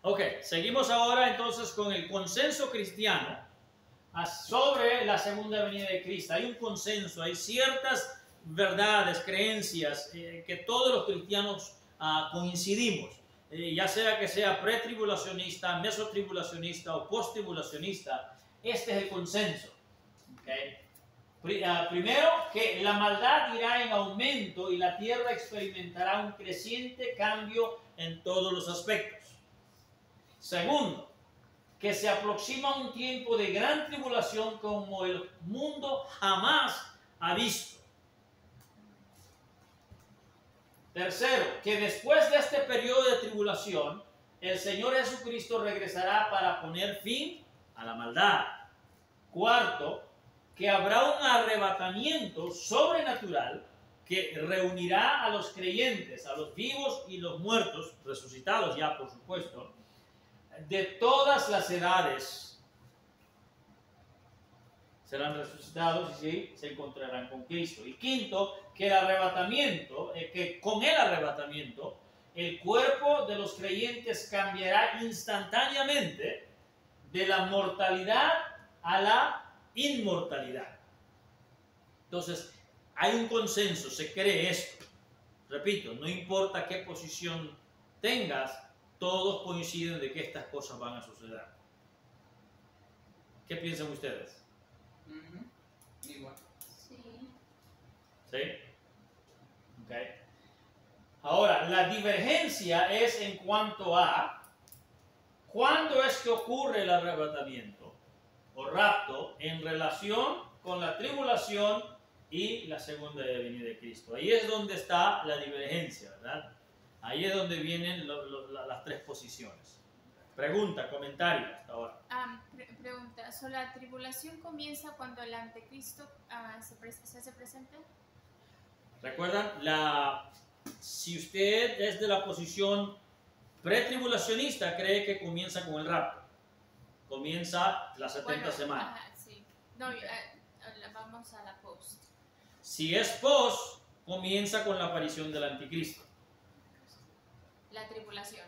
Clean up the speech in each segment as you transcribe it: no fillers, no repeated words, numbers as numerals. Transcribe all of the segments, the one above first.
Ok, seguimos ahora entonces con el consenso cristiano sobre la segunda venida de Cristo. Hay un consenso, hay ciertas verdades, creencias que todos los cristianos coincidimos, ya sea que sea pretribulacionista, mesotribulacionista o posttribulacionista. Este es el consenso. Okay. Primero, que la maldad irá en aumento y la tierra experimentará un creciente cambio en todos los aspectos. Segundo, que se aproxima un tiempo de gran tribulación como el mundo jamás ha visto. Tercero, que después de este periodo de tribulación, el Señor Jesucristo regresará para poner fin a la maldad. Cuarto, que habrá un arrebatamiento sobrenatural que reunirá a los creyentes, a los vivos y los muertos, resucitados ya por supuesto, de todas las edades. Serán resucitados y sí, se encontrarán con Cristo. Y quinto, que el arrebatamiento, que con el arrebatamiento, el cuerpo de los creyentes cambiará instantáneamente de la mortalidad a la inmortalidad. Entonces, hay un consenso, se cree esto. Repito, no importa qué posición tengas, todos coinciden de que estas cosas van a suceder. ¿Qué piensan ustedes? Igual. Sí. ¿Sí? Ok. Ahora, la divergencia es en cuanto a cuándo es que ocurre el arrebatamiento o rapto en relación con la tribulación y la segunda venida de Cristo. Ahí es donde está la divergencia, ¿verdad? Ahí es donde vienen las tres posiciones. Pregunta, comentario hasta ahora. Pregunta, ¿la tribulación comienza cuando el anticristo se hace presente? ¿Recuerdan? Si usted es de la posición pretribulacionista, cree que comienza con el rapto. Comienza las 70 semanas. Sí. No, okay. Vamos a la post. Si es post, comienza con la aparición del anticristo. La tribulación.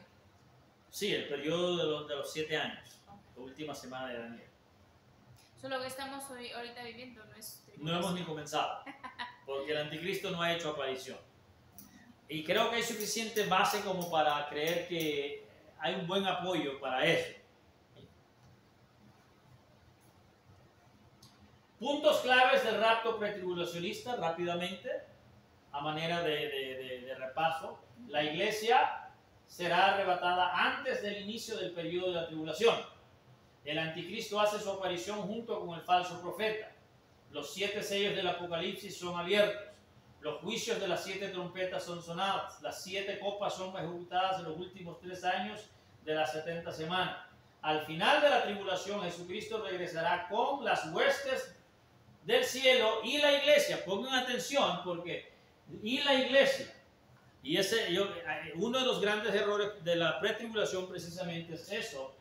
Sí, el periodo de los 7 años. Okay. La última semana de Daniel. Lo que estamos ahorita viviendo no es tribulación. No hemos ni comenzado, porque el anticristo no ha hecho aparición. Y creo que hay suficiente base como para creer que hay un buen apoyo para eso. Puntos claves del rapto pretribulacionista, rápidamente, a manera de repaso. La iglesia será arrebatada antes del inicio del periodo de la tribulación. El anticristo hace su aparición junto con el falso profeta. Los 7 sellos del Apocalipsis son abiertos. Los juicios de las 7 trompetas son sonadas. Las 7 copas son ejecutadas en los últimos 3 años de las 70 semanas. Al final de la tribulación, Jesucristo regresará con las huestes del cielo y la iglesia. Pongan atención porque y la iglesia. Y uno de los grandes errores de la pretribulación precisamente es eso,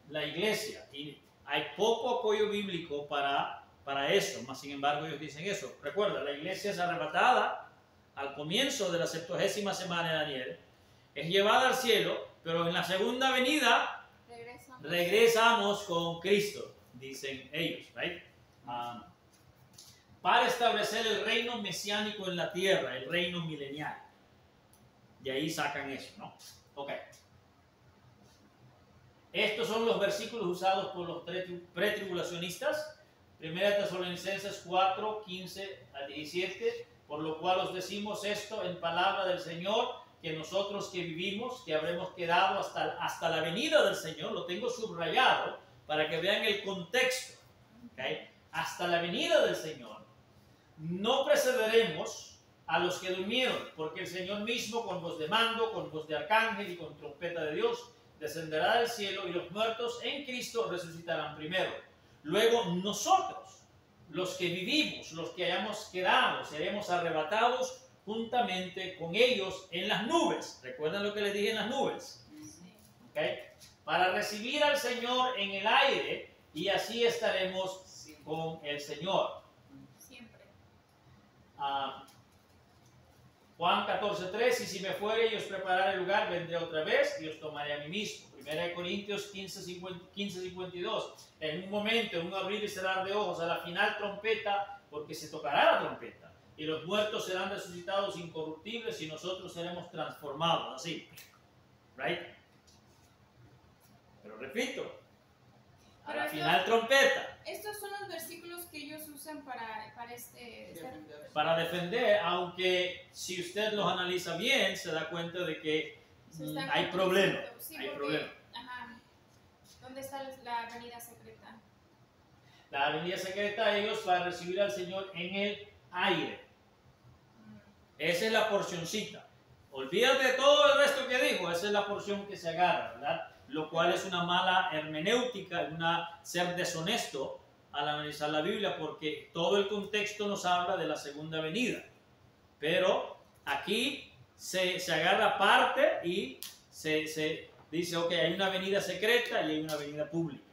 la iglesia. Y hay poco apoyo bíblico para eso, mas sin embargo ellos dicen eso. Recuerda, la iglesia es arrebatada al comienzo de la 70ª semana de Daniel, es llevada al cielo, pero en la segunda venida regresamos con Cristo, dicen ellos, right? Para establecer el reino mesiánico en la tierra, el reino milenial. De ahí sacan eso, ¿no? Ok. Estos son los versículos usados por los pretribulacionistas. 1 Tesalonicenses 4, 15 a 17, por lo cual os decimos esto en palabra del Señor, que nosotros que vivimos, que habremos quedado hasta la venida del Señor, lo tengo subrayado para que vean el contexto, ¿okay? Hasta la venida del Señor, no precederemos a los que durmieron, porque el Señor mismo con voz de mando, con voz de arcángel y con trompeta de Dios, descenderá del cielo y los muertos en Cristo resucitarán primero. Luego nosotros, los que vivimos, los que hayamos quedado, seremos arrebatados juntamente con ellos en las nubes. ¿Recuerdan lo que les dije en las nubes? Sí. ¿Okay? Para recibir al Señor en el aire y así estaremos con el Señor. Siempre. Juan 14:3, y si me fuere y os prepararé el lugar, vendré otra vez y os tomaré a mí mismo. 1 Corintios 15:52. En un momento, en un abrir y cerrar de ojos, a la final trompeta, porque se tocará la trompeta. Y los muertos serán resucitados incorruptibles y nosotros seremos transformados. Así. Right? Pero repito, a la final trompeta. Estos son los versículos que ellos usan para defender, aunque si usted los analiza bien, se da cuenta de que hay problema. Sí, hay porque, problema. Ajá, ¿dónde está la avenida secreta? La avenida secreta, ellos van a recibir al Señor en el aire. Esa es la porcioncita. Olvídate de todo el resto que dijo, esa es la porción que se agarra, ¿verdad? Lo cual es una mala hermenéutica, ser deshonesto al analizar la Biblia, porque todo el contexto nos habla de la segunda venida. Pero aquí se agarra parte y se dice, ok, hay una venida secreta y hay una venida pública.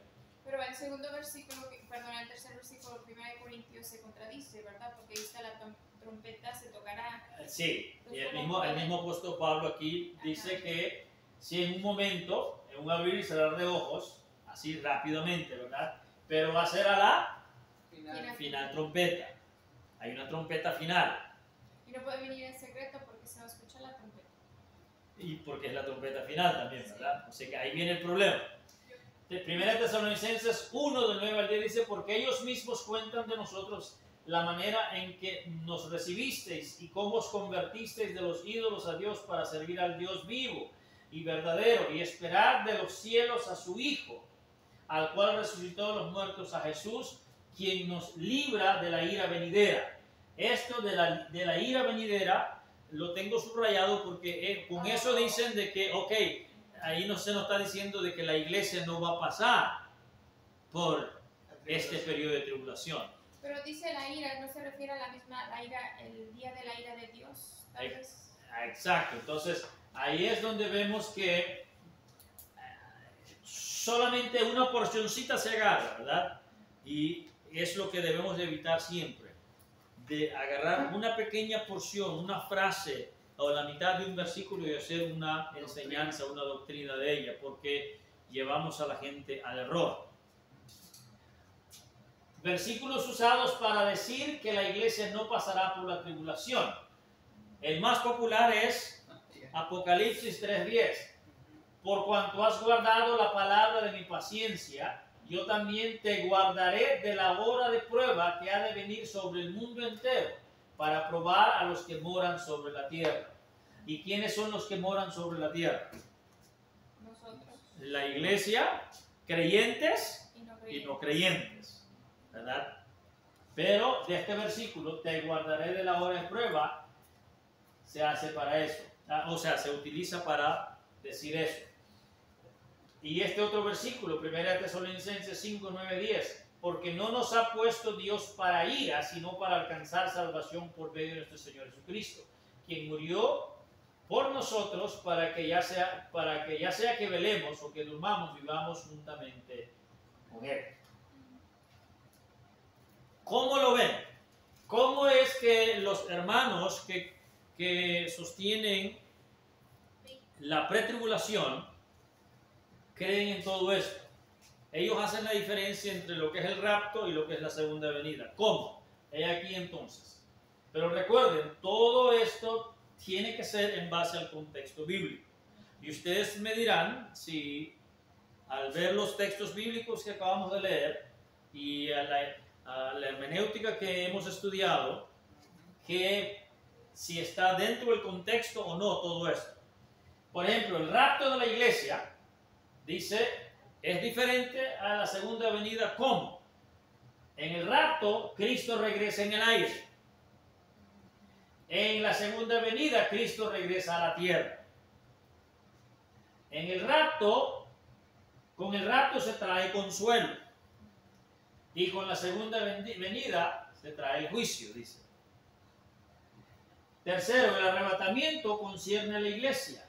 Pero el segundo versículo, el tercer versículo, 1 Corintios se contradice, ¿verdad? Porque ahí está la trompeta, se tocará. Sí, y el mismo apóstol Pablo aquí dice que si en un momento, en un abrir y cerrar de ojos, así rápidamente, ¿verdad? Pero va a ser a la final trompeta. Hay una trompeta final. Y no puede venir en secreto porque se va a escuchar la trompeta. Y porque es la trompeta final también, ¿verdad? O sea que ahí viene el problema. De 1 Tesalonicenses 1, del 9 al 10 dice, porque ellos mismos cuentan de nosotros la manera en que nos recibisteis y cómo os convertisteis de los ídolos a Dios para servir al Dios vivo y verdadero y esperar de los cielos a su Hijo, al cual resucitó de los muertos, a Jesús, quien nos libra de la ira venidera. Esto de la ira venidera lo tengo subrayado porque con eso dicen de que, ok, ahí no se nos está diciendo de que la iglesia no va a pasar por este periodo de tribulación. Pero dice la ira, no se refiere a la misma la ira, el día de la ira de Dios, tal vez. Exacto, entonces ahí es donde vemos que solamente una porcioncita se agarra, ¿verdad? Y es lo que debemos de evitar siempre, de agarrar una pequeña porción, una frase o la mitad de un versículo y hacer una enseñanza, una doctrina de ella, porque llevamos a la gente al error. Versículos usados para decir que la iglesia no pasará por la tribulación. El más popular es Apocalipsis 3:10. Por cuanto has guardado la palabra de mi paciencia, yo también te guardaré de la hora de prueba que ha de venir sobre el mundo entero, para probar a los que moran sobre la tierra. ¿Y quiénes son los que moran sobre la tierra? Nosotros. La iglesia, creyentes y no creyentes, ¿verdad? Pero de este versículo, te guardaré de la hora de prueba, se hace para eso. O sea, se utiliza para decir eso. Y este otro versículo, 1 Tesalonicenses 5, 9, 10. Porque no nos ha puesto Dios para ira, sino para alcanzar salvación por medio de nuestro Señor Jesucristo, quien murió por nosotros para que ya sea que velemos o que durmamos, vivamos juntamente con Él. ¿Cómo lo ven? ¿Cómo es que los hermanos que sostienen la pretribulación creen en todo esto? Ellos hacen la diferencia entre lo que es el rapto y lo que es la segunda venida. ¿Cómo? He aquí entonces. Pero recuerden, todo esto tiene que ser en base al contexto bíblico. Y ustedes me dirán si al ver los textos bíblicos que acabamos de leer y a la hermenéutica que hemos estudiado, que si está dentro del contexto o no todo esto. Por ejemplo, el rapto de la iglesia, dice, es diferente a la segunda venida. ¿Cómo? En el rapto, Cristo regresa en el aire. En la segunda venida, Cristo regresa a la tierra. En el rapto, con el rapto se trae consuelo. Y con la segunda venida se trae el juicio, dice. Tercero, el arrebatamiento concierne a la iglesia.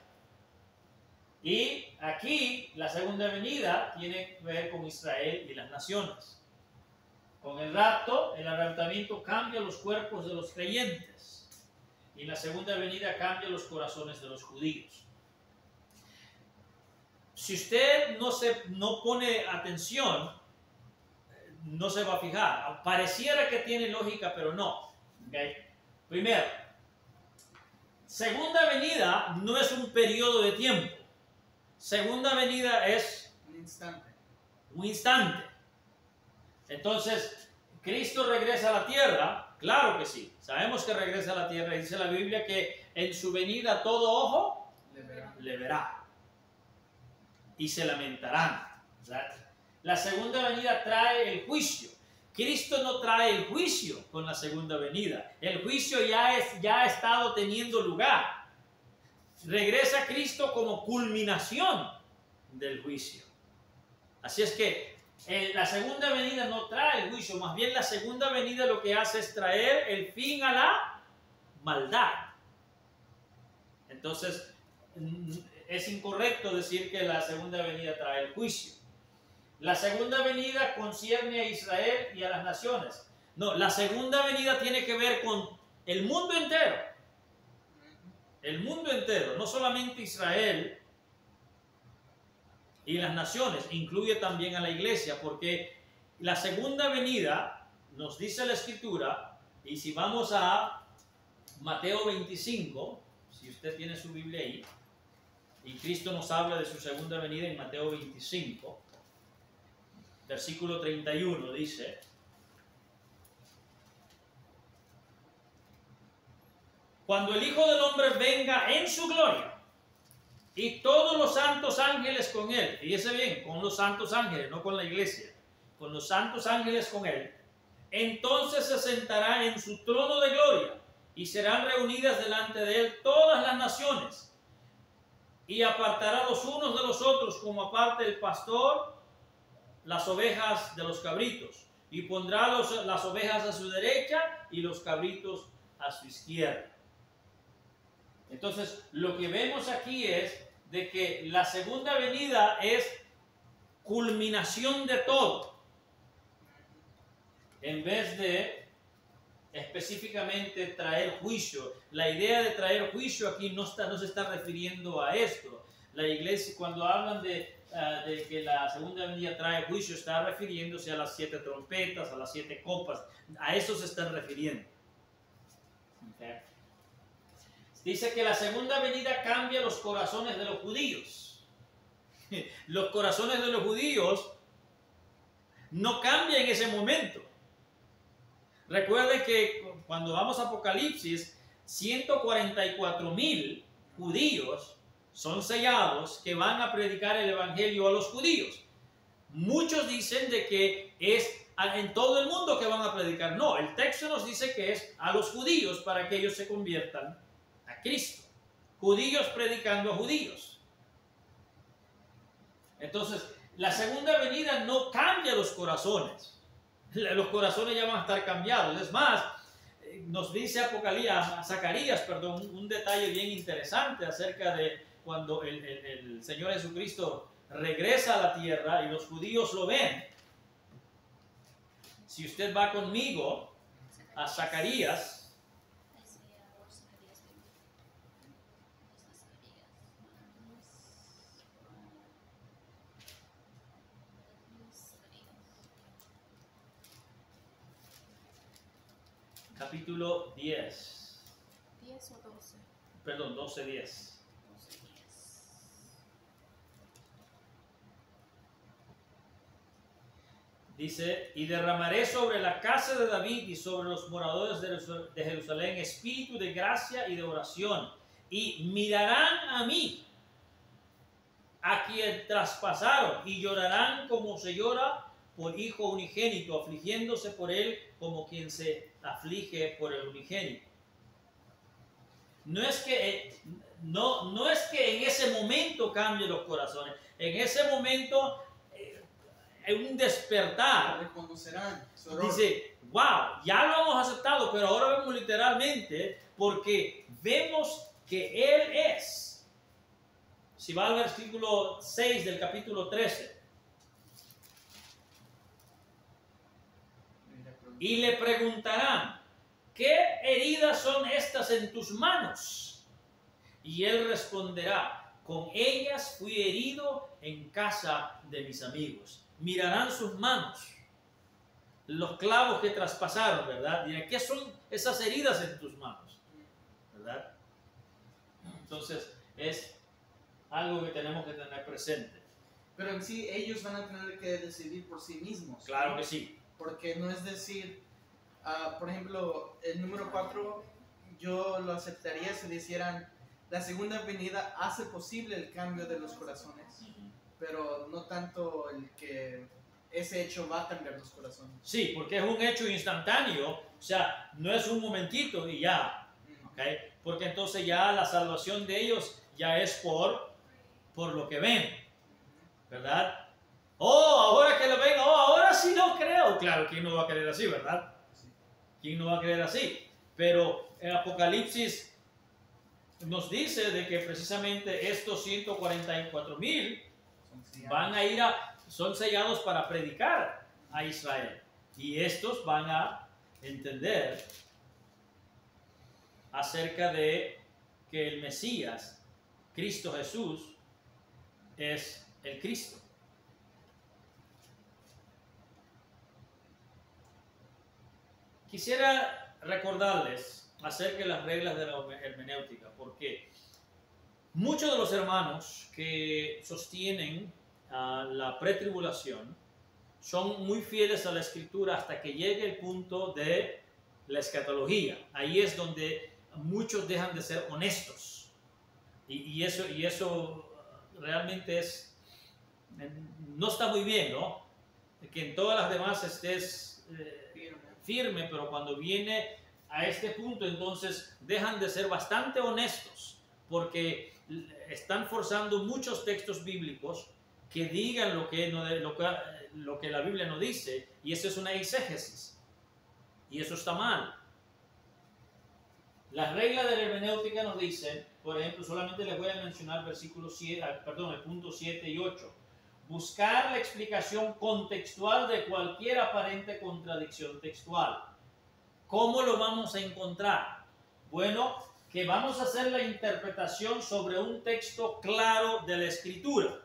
Y aquí la segunda venida tiene que ver con Israel y las naciones. Con el rapto, el arrebatamiento cambia los cuerpos de los creyentes. Y la segunda venida cambia los corazones de los judíos. si usted no pone atención, no se va a fijar. Pareciera que tiene lógica, pero no. ¿Okay? Primero, segunda venida no es un periodo de tiempo. Segunda venida es Un instante. un instante. Entonces, ¿Cristo regresa a la tierra? Claro que sí. Sabemos que regresa a la tierra. Dice la Biblia que en su venida todo ojo Le verá. le verá. Y se lamentarán. ¿Verdad? La segunda venida trae el juicio. Cristo no trae el juicio con la segunda venida. El juicio ya ha estado teniendo lugar. Regresa Cristo como culminación del juicio. Así es que la segunda venida no trae el juicio, más bien la segunda venida lo que hace es traer el fin a la maldad. Entonces, es incorrecto decir que la segunda venida trae el juicio. La segunda venida concierne a Israel y a las naciones. No, la segunda venida tiene que ver con el mundo entero. El mundo entero, no solamente Israel y las naciones, incluye también a la iglesia, porque la segunda venida, nos dice la Escritura, y si vamos a Mateo 25, si usted tiene su Biblia ahí, y Cristo nos habla de su segunda venida en Mateo 25, versículo 31, dice: cuando el Hijo del Hombre venga en su gloria y todos los santos ángeles con él, fíjese bien, con los santos ángeles, no con la iglesia, con los santos ángeles con él, entonces se sentará en su trono de gloria y serán reunidas delante de él todas las naciones, y apartará los unos de los otros como aparte el pastor las ovejas de los cabritos, y pondrá las ovejas a su derecha y los cabritos a su izquierda. Entonces, lo que vemos aquí es de que la segunda venida es culminación de todo, en vez de específicamente traer juicio. La idea de traer juicio aquí no se está refiriendo a esto. La iglesia, cuando hablan de que la segunda venida trae juicio, está refiriéndose a las 7 trompetas, a las 7 copas. A eso se están refiriendo. Okay. Dice que la segunda venida cambia los corazones de los judíos. Los corazones de los judíos no cambian en ese momento. Recuerden que cuando vamos a Apocalipsis, 144,000 judíos son sellados que van a predicar el evangelio a los judíos. Muchos dicen de que es en todo el mundo que van a predicar. No, el texto nos dice que es a los judíos para que ellos se conviertan a Cristo. Judíos predicando a judíos. Entonces, la segunda venida no cambia los corazones. Los corazones ya van a estar cambiados. Es más, nos dice Zacarías, un detalle bien interesante acerca de cuando el Señor Jesucristo regresa a la tierra y los judíos lo ven. Si usted va conmigo a Zacarías, capítulo 10. 10 o 12. Perdón, 12:10. Dice: y derramaré sobre la casa de David y sobre los moradores de Jerusalén espíritu de gracia y de oración, y mirarán a mí, a quien traspasaron, y llorarán como se llora por hijo unigénito, afligiéndose por él como quien se aflige por el unigénito. No es que en ese momento cambien los corazones. En ese momento hay un despertar. Reconocerán su error. Dice: wow, ya lo hemos aceptado, pero ahora vemos literalmente, porque vemos que Él es. Si va al versículo 6 del capítulo 13. Y le preguntarán: ¿qué heridas son estas en tus manos? Y él responderá: con ellas fui herido en casa de mis amigos. Mirarán sus manos, los clavos que traspasaron, ¿verdad? Dirán, ¿qué son esas heridas en tus manos? ¿Verdad? Entonces, es algo que tenemos que tener presente. Pero en sí, ellos van a tener que decidir por sí mismos. Claro que sí. Porque no es decir, por ejemplo, el número 4, yo lo aceptaría si dijeran, la segunda venida hace posible el cambio de los corazones, pero no tanto el que ese hecho va a cambiar los corazones. Sí, porque es un hecho instantáneo, o sea, no es un momentito y ya, ¿ok? Porque entonces ya la salvación de ellos ya es por lo que ven, ¿verdad? Oh, ahora que lo ven, oh, ahora sí lo creo. Claro, ¿quién no va a creer así, verdad? ¿Quién no va a creer así? Pero en Apocalipsis nos dice de que precisamente estos 144,000 van a ir son sellados para predicar a Israel. Y estos van a entender acerca de que el Mesías, Cristo Jesús, es el Cristo. Quisiera recordarles acerca de las reglas de la hermenéutica, porque muchos de los hermanos que sostienen la pretribulación son muy fieles a la Escritura hasta que llegue el punto de la escatología. Ahí es donde muchos dejan de ser honestos. Y eso realmente no está muy bien, ¿no? Que en todas las demás estés firme, pero cuando viene a este punto, entonces dejan de ser bastante honestos, porque están forzando muchos textos bíblicos que digan lo que la Biblia no dice, y eso es una exégesis, y eso está mal. Las reglas de la hermenéutica nos dicen, por ejemplo, solamente les voy a mencionar el punto 7 y 8. Buscar la explicación contextual de cualquier aparente contradicción textual. ¿Cómo lo vamos a encontrar? Bueno, que vamos a hacer la interpretación sobre un texto claro de la Escritura.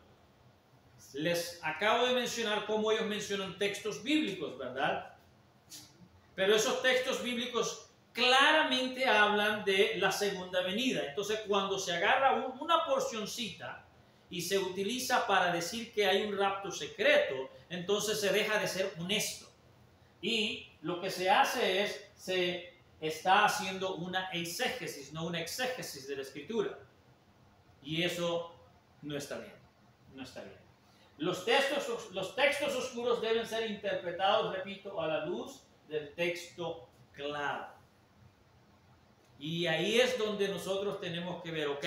Les acabo de mencionar cómo ellos mencionan textos bíblicos, ¿verdad? Pero esos textos bíblicos claramente hablan de la segunda venida. Entonces, cuando se agarra una porcioncita y se utiliza para decir que hay un rapto secreto, entonces se deja de ser honesto. Y lo que se hace es, se está haciendo una exégesis, no una exégesis de la Escritura. Y eso no está bien, no está bien. Los textos oscuros deben ser interpretados, repito, a la luz del texto claro. Y ahí es donde nosotros tenemos que ver, ok,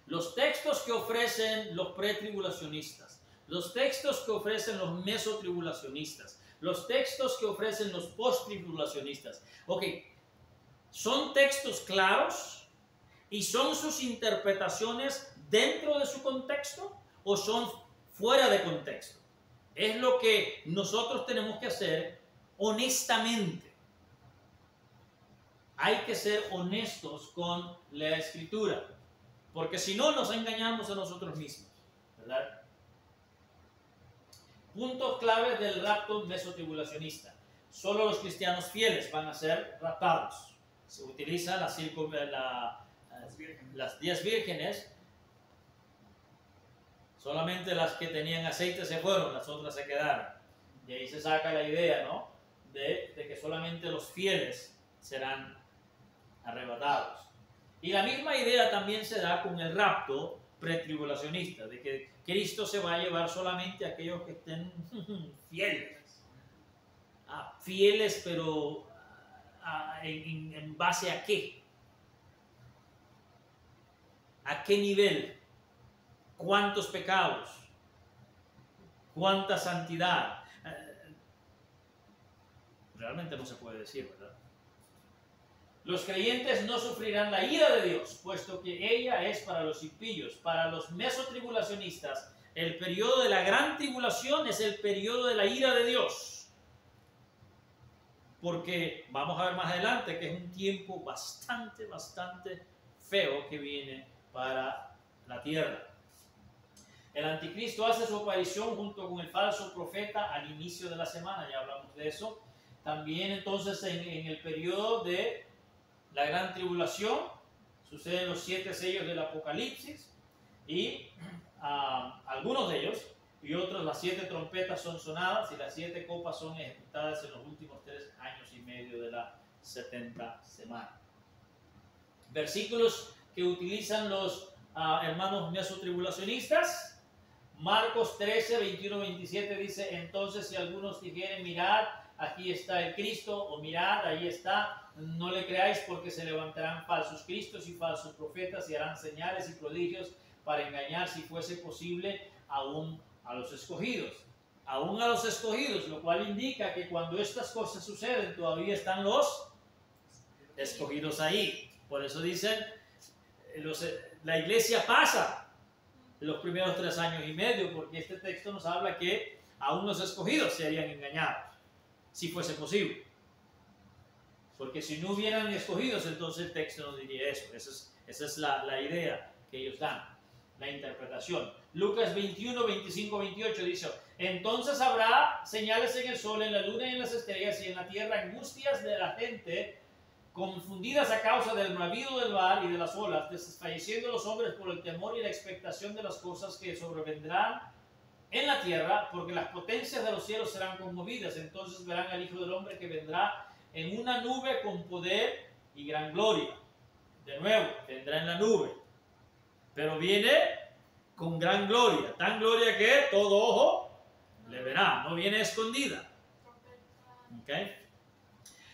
los textos que ofrecen los pretribulacionistas, los textos que ofrecen los mesotribulacionistas, los textos que ofrecen los posttribulacionistas, ok, ¿son textos claros y son sus interpretaciones dentro de su contexto o son fuera de contexto? Es lo que nosotros tenemos que hacer honestamente. Hay que ser honestos con la Escritura, porque si no nos engañamos a nosotros mismos, ¿verdad? Puntos claves del rapto mesotribulacionista. Solo los cristianos fieles van a ser raptados. Se utiliza las 10 vírgenes. Solamente las que tenían aceite se fueron, las otras se quedaron. Y ahí se saca la idea, ¿no? De que solamente los fieles serán arrebatados. Y la misma idea también se da con el rapto pretribulacionista, de que Cristo se va a llevar solamente a aquellos que estén fieles. Fieles, pero ¿en base a qué? ¿A qué nivel? ¿Cuántos pecados? ¿Cuánta santidad? Realmente no se puede decir, ¿verdad? Los creyentes no sufrirán la ira de Dios, puesto que ella es para los impíos. Para los mesotribulacionistas, el periodo de la gran tribulación es el periodo de la ira de Dios. Porque vamos a ver más adelante que es un tiempo bastante feo que viene para la tierra. El anticristo hace su aparición junto con el falso profeta al inicio de la semana, ya hablamos de eso. También entonces en el periodo de la gran tribulación suceden los 7 sellos del Apocalipsis y algunos de ellos y otros, las 7 trompetas son sonadas y las 7 copas son ejecutadas en los últimos 3 años y medio de la 70 semana. Versículos que utilizan los hermanos mesotribulacionistas. Marcos 13, 21, 27 dice: entonces si algunos dijeren, mirad, aquí está el Cristo, o mirad, ahí está, no le creáis, porque se levantarán falsos cristos y falsos profetas y harán señales y prodigios para engañar, si fuese posible, aún a los escogidos. Aún a los escogidos, lo cual indica que cuando estas cosas suceden todavía están los escogidos ahí. Por eso dicen, la iglesia pasa los primeros 3 años y medio, porque este texto nos habla que aún los escogidos serían engañados, si fuese posible. Porque si no hubieran escogidos, entonces el texto nos diría eso. Esa es la idea que ellos dan, la interpretación. Lucas 21, 25, 28 dice: entonces habrá señales en el sol, en la luna y en las estrellas, y en la tierra angustias de la gente, confundidas a causa del bravío del mar y de las olas, desfalleciendo los hombres por el temor y la expectación de las cosas que sobrevendrán en la tierra, porque las potencias de los cielos serán conmovidas. Entonces verán al Hijo del Hombre que vendrá en una nube con poder y gran gloria. De nuevo, vendrá en la nube, pero viene con gran gloria, tan gloria que todo ojo le verá, no viene escondida. ¿Okay?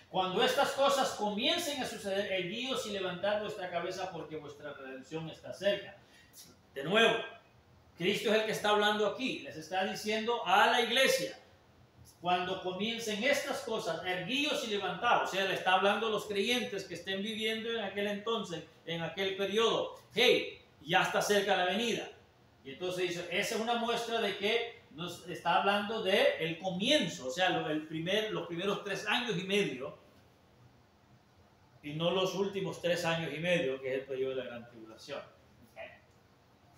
Cuando estas cosas comiencen a suceder, erguíos y levantad vuestra cabeza, porque vuestra redención está cerca. De nuevo, Cristo es el que está hablando aquí, les está diciendo a la iglesia, cuando comiencen estas cosas, erguíos y levantad, o sea, le está hablando a los creyentes que estén viviendo en aquel entonces, en aquel periodo, hey, ya está cerca la venida. Y entonces dice, esa es una muestra de que nos está hablando de el comienzo, o sea, los primeros 3 años y medio, y no los últimos 3 años y medio, que es el periodo de la gran tribulación. Okay.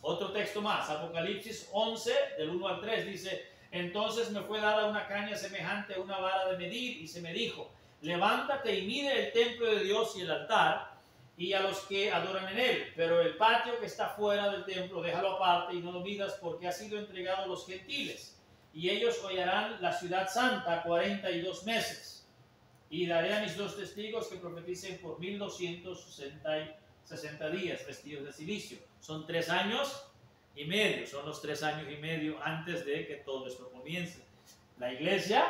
Otro texto más, Apocalipsis 11, del 1 al 3, dice: entonces me fue dada una caña semejante a una vara de medir, y se me dijo: levántate y mide el templo de Dios y el altar, y a los que adoran en él, pero el patio que está fuera del templo, déjalo aparte y no lo midas, porque ha sido entregado a los gentiles, y ellos hollarán la ciudad santa 42 meses. Y daré a mis 2 testigos que profeticen por 1260 días, vestidos de silicio. Son 3 años y medio, son los 3 años y medio antes de que todo esto comience. La iglesia,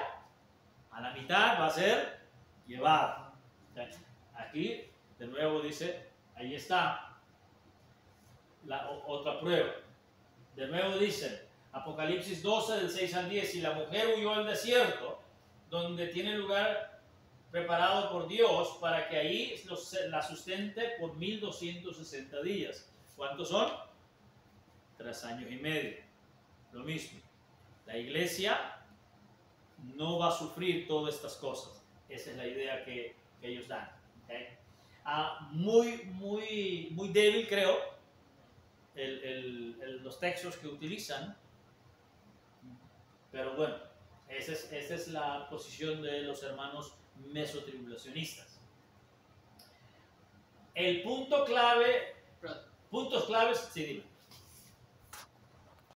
a la mitad, va a ser llevada. Aquí, de nuevo dice, ahí está la otra prueba. De nuevo dice, Apocalipsis 12, del 6 al 10, y la mujer huyó al desierto, donde tiene lugar preparado por Dios, para que ahí la sustente por 1260 días. ¿Cuántos son? 3 años y medio. Lo mismo. La iglesia no va a sufrir todas estas cosas. Esa es la idea que ellos dan. ¿Okay? Muy débil, creo, los textos que utilizan. Pero bueno, esa es la posición de los hermanos mesotribulacionistas. El punto clave, puntos claves, sí, dime.